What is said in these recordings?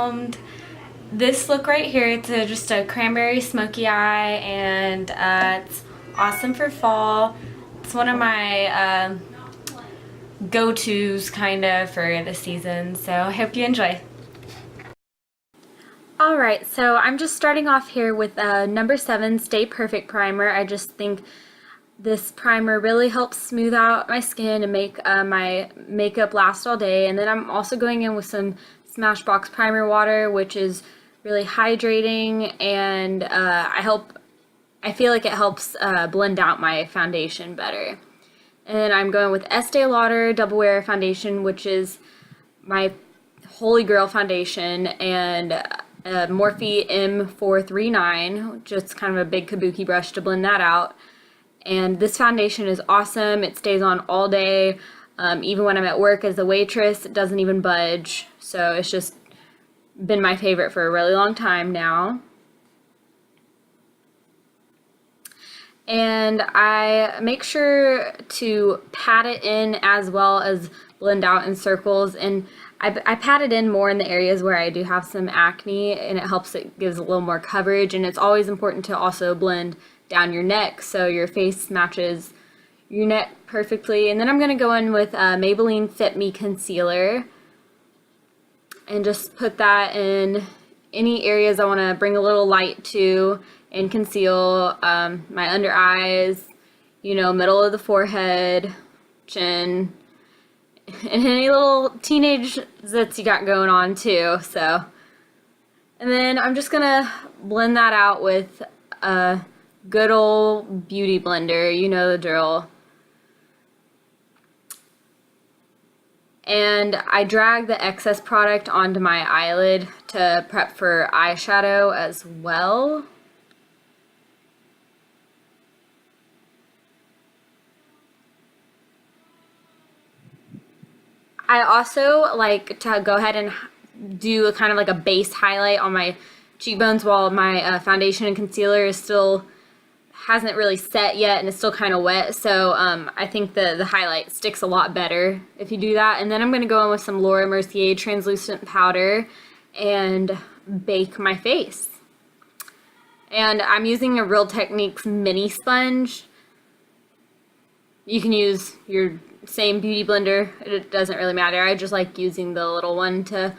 filmed this look right here. It's just a cranberry smoky eye, and it's awesome for fall. It's one of my go-tos kind of for the season, so I hope you enjoy. Alright, so I'm just starting off here with number 7 Stay Perfect Primer. I just think this primer really helps smooth out my skin and make my makeup last all day. And then I'm also going in with some Smashbox Primer Water, which is really hydrating, and I feel like it helps blend out my foundation better. And then I'm going with Estee Lauder Double Wear Foundation, which is my holy grail foundation, and Morphe M439, just kind of a big kabuki brush to blend that out. And this foundation is awesome. It stays on all day. Even when I'm at work as a waitress, it doesn't even budge. So it's just been my favorite for a really long time now. And I make sure to pat it in as well as blend out in circles. And I pat it in more in the areas where I do have some acne, and it gives a little more coverage. And it's always important to also blend down your neck so your face matches your neck perfectly. And then I'm going to go in with Maybelline Fit Me Concealer and just put that in any areas I want to bring a little light to and conceal. My under eyes, middle of the forehead, chin, and any little teenage zits you got going on too. So, and then I'm just gonna blend that out with a good old beauty blender, you know the drill. And I drag the excess product onto my eyelid to prep for eyeshadow as well. I also like to go ahead and do a kind of like a base highlight on my cheekbones while my foundation and concealer hasn't really set yet and it's still kind of wet. So I think the highlight sticks a lot better if you do that. And then I'm going to go in with some Laura Mercier translucent powder and bake my face. And I'm using a Real Techniques mini sponge. You can use your same beauty blender, it doesn't really matter. I just like using the little one to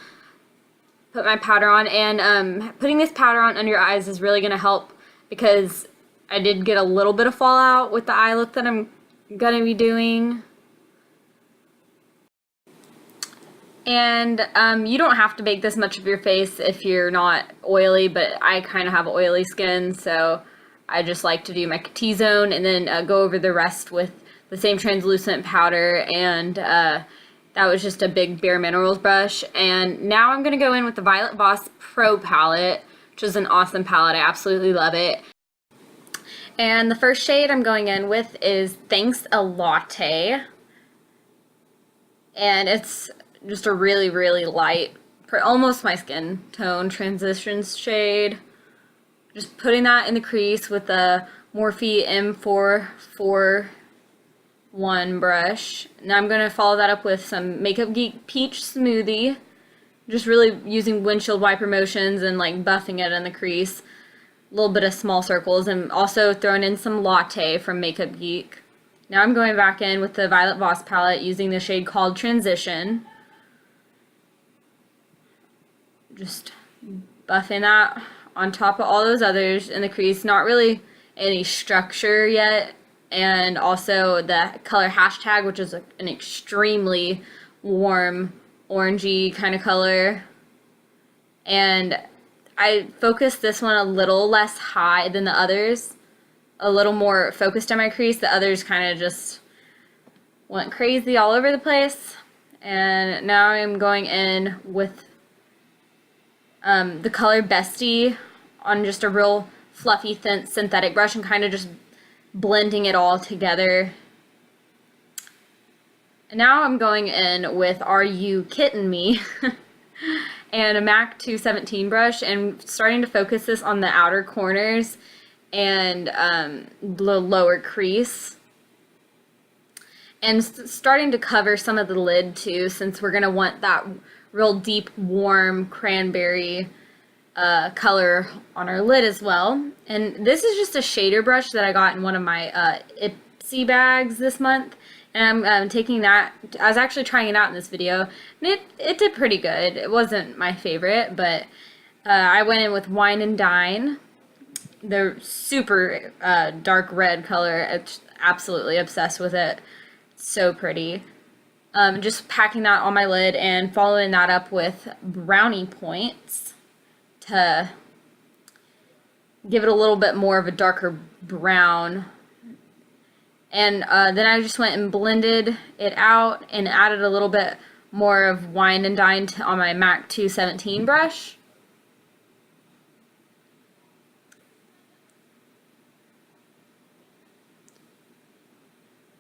put my powder on. And putting this powder on under your eyes is really going to help, because I did get a little bit of fallout with the eye look that I'm going to be doing. And you don't have to bake this much of your face if you're not oily, but I kind of have oily skin, so I just like to do my T-zone and then go over the rest with the same translucent powder. And that was just a big Bare Minerals brush. And now I'm going to go in with the Violet Voss Pro palette, which is an awesome palette. I absolutely love it. And the first shade I'm going in with is Thanks a Latte. And it's just a really, really light, almost my skin tone transitions shade. Just putting that in the crease with the Morphe M441 brush. Now I'm going to follow that up with some Makeup Geek Peach Smoothie. Just really using windshield wiper motions and like buffing it in the crease. A little bit of small circles, and also throwing in some Latte from Makeup Geek. Now I'm going back in with the Violet Voss palette using the shade called Transition. Just buffing that on top of all those others in the crease. Not really any structure yet. And also the color Hashtag, which is an extremely warm orangey kind of color. And I focused this one a little less high than the others, a little more focused on my crease. The others kind of just went crazy all over the place. And now I'm going in with the color Bestie on just a real fluffy, thin synthetic brush and kind of just blending it all together. And now I'm going in with Are You Kidding Me? And a MAC 217 brush, and starting to focus this on the outer corners and the lower crease. And starting to cover some of the lid too, since we're going to want that real deep, warm cranberry color on our lid as well. And this is just a shader brush that I got in one of my Ipsy bags this month. And I'm taking that. I was actually trying it out in this video, and it did pretty good. It wasn't my favorite, but I went in with Wine and Dine. They're super dark red color. I'm absolutely obsessed with it. It's so pretty. Just packing that on my lid and following that up with brownie points to give it a little bit more of a darker brown. And then I just went and blended it out and added a little bit more of Wine and Dine on my MAC 217 brush.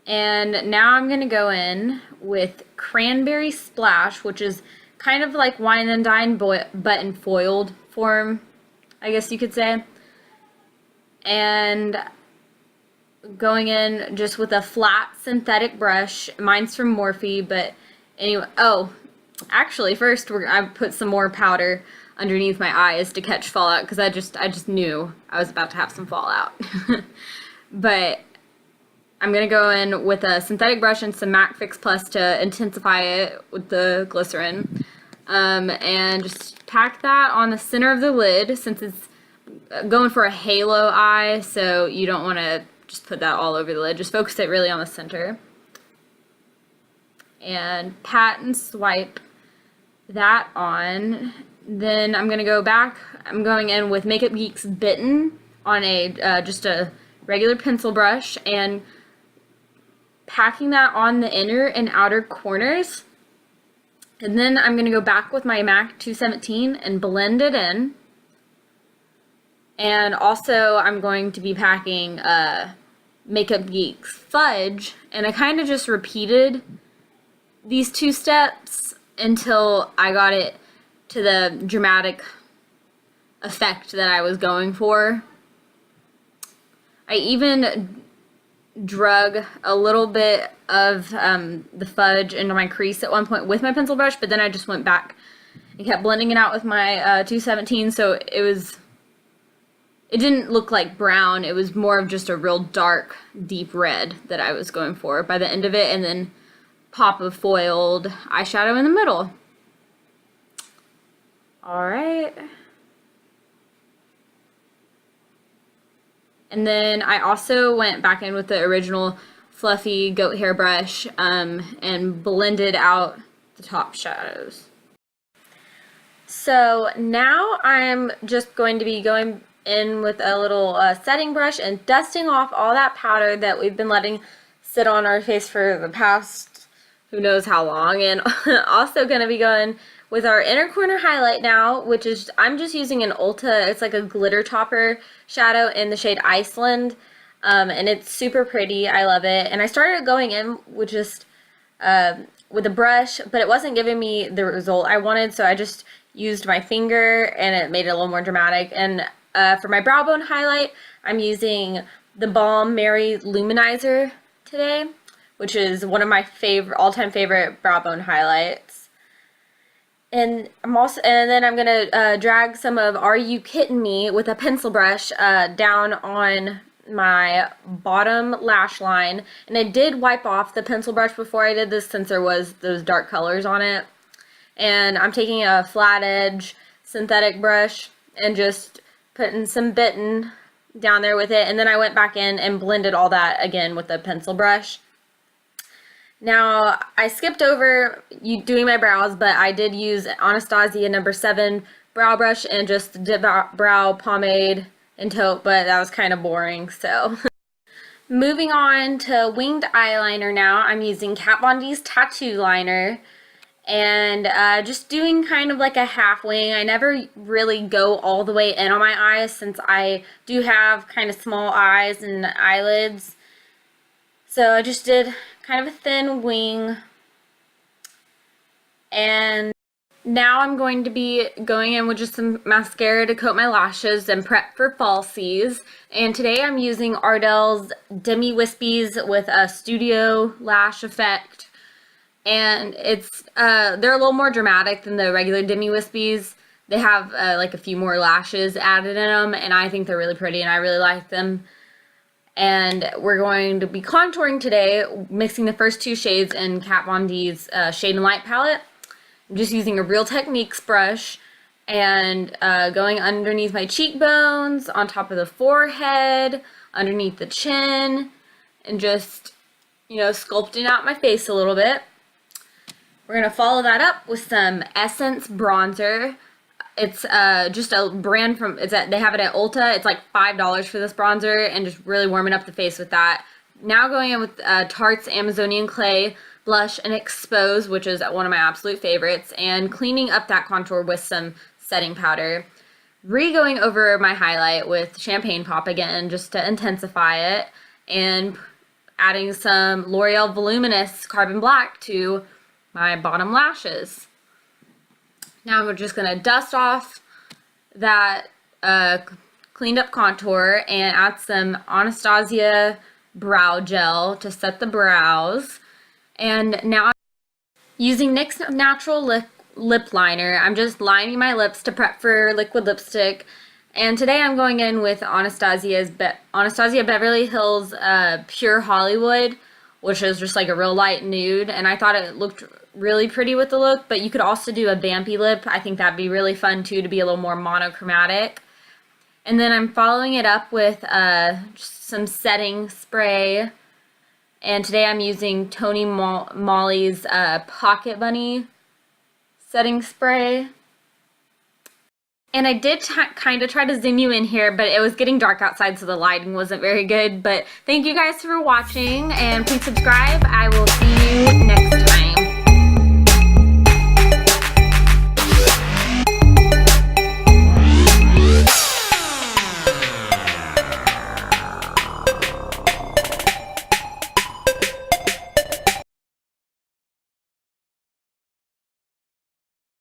And now I'm going to go in with Cranberry Splash, which is kind of like Wine and Dine but in foiled form, I guess you could say. And going in just with a flat synthetic brush. Mine's from Morphe, but anyway. Oh, actually, first I put some more powder underneath my eyes to catch fallout, because I just knew I was about to have some fallout. But I'm gonna go in with a synthetic brush and some MAC Fix Plus to intensify it with the glycerin, and just pack that on the center of the lid, since it's going for a halo eye, so you don't want to just put that all over the lid. Just focus it really on the center. And pat and swipe that on. Then I'm going to go back. I'm going in with Makeup Geek's Bitten on a just a regular pencil brush, and packing that on the inner and outer corners. And then I'm going to go back with my MAC 217 and blend it in. And also I'm going to be packing Makeup Geek's Fudge, and I kind of just repeated these two steps until I got it to the dramatic effect that I was going for. I even drug a little bit of the fudge into my crease at one point with my pencil brush, but then I just went back and kept blending it out with my 217, so it didn't look like brown. It was more of just a real dark, deep red that I was going for by the end of it, and then pop of foiled eyeshadow in the middle. Alright. And then I also went back in with the original fluffy goat hair brush and blended out the top shadows. So now I'm just going to be going in with a little setting brush and dusting off all that powder that we've been letting sit on our face for the past who knows how long. And also going to be going with our inner corner highlight now, which is, I'm just using an Ulta, it's like a glitter topper shadow in the shade Iceland, and it's super pretty. I love it. And I started going in with just with a brush, but it wasn't giving me the result I wanted, so I just used my finger and it made it a little more dramatic. And for my brow bone highlight, I'm using the Balm Mary Luminizer today, which is one of my all-time favorite brow bone highlights. And then I'm gonna drag some of Are You Kidding Me with a pencil brush down on my bottom lash line. And I did wipe off the pencil brush before I did this, since there was those dark colors on it. And I'm taking a flat edge synthetic brush and just putting some Bitten down there with it, and then I went back in and blended all that again with the pencil brush. Now, I skipped over doing my brows, but I did use Anastasia No. 7 brow brush and just did brow pomade and taupe, but that was kind of boring, so. Moving on to winged eyeliner now, I'm using Kat Von D's Tattoo Liner. And just doing kind of like a half wing. I never really go all the way in on my eyes, since I do have kind of small eyes and eyelids. So I just did kind of a thin wing. And now I'm going to be going in with just some mascara to coat my lashes and prep for falsies. And today I'm using Ardell's Demi Wispies with a Studio Lash Effect. and it's they're a little more dramatic than the regular Demi Wispies. They have like a few more lashes added in them, and I think they're really pretty, and I really like them. And we're going to be contouring today, mixing the first two shades in Kat Von D's Shade and Light palette. I'm just using a Real Techniques brush and going underneath my cheekbones, on top of the forehead, underneath the chin, and just, you know, sculpting out my face a little bit. We're going to follow that up with some Essence bronzer. It's just a brand from, they have it at Ulta. It's like $5 for this bronzer, and just really warming up the face with that. Now going in with Tarte's Amazonian Clay blush and Expose, which is one of my absolute favorites, and cleaning up that contour with some setting powder. Re-going over my highlight with Champagne Pop again, just to intensify it, and adding some L'Oreal Voluminous Carbon Black to my bottom lashes. Now we're just going to dust off that cleaned up contour and add some Anastasia brow gel to set the brows. And now I'm using NYX Natural Lip Liner. I'm just lining my lips to prep for liquid lipstick. And today I'm going in with Anastasia Beverly Hills Pure Hollywood, which is just like a real light nude. And I thought it looked really pretty with the look, but you could also do a vampy lip. I think that'd be really fun too, to be a little more monochromatic. And then I'm following it up with just some setting spray, and today I'm using Tony Moly's Pocket Bunny setting spray. And I did kind of try to zoom you in here, but it was getting dark outside, so the lighting wasn't very good. But thank you guys for watching, and please subscribe. I will see you next time.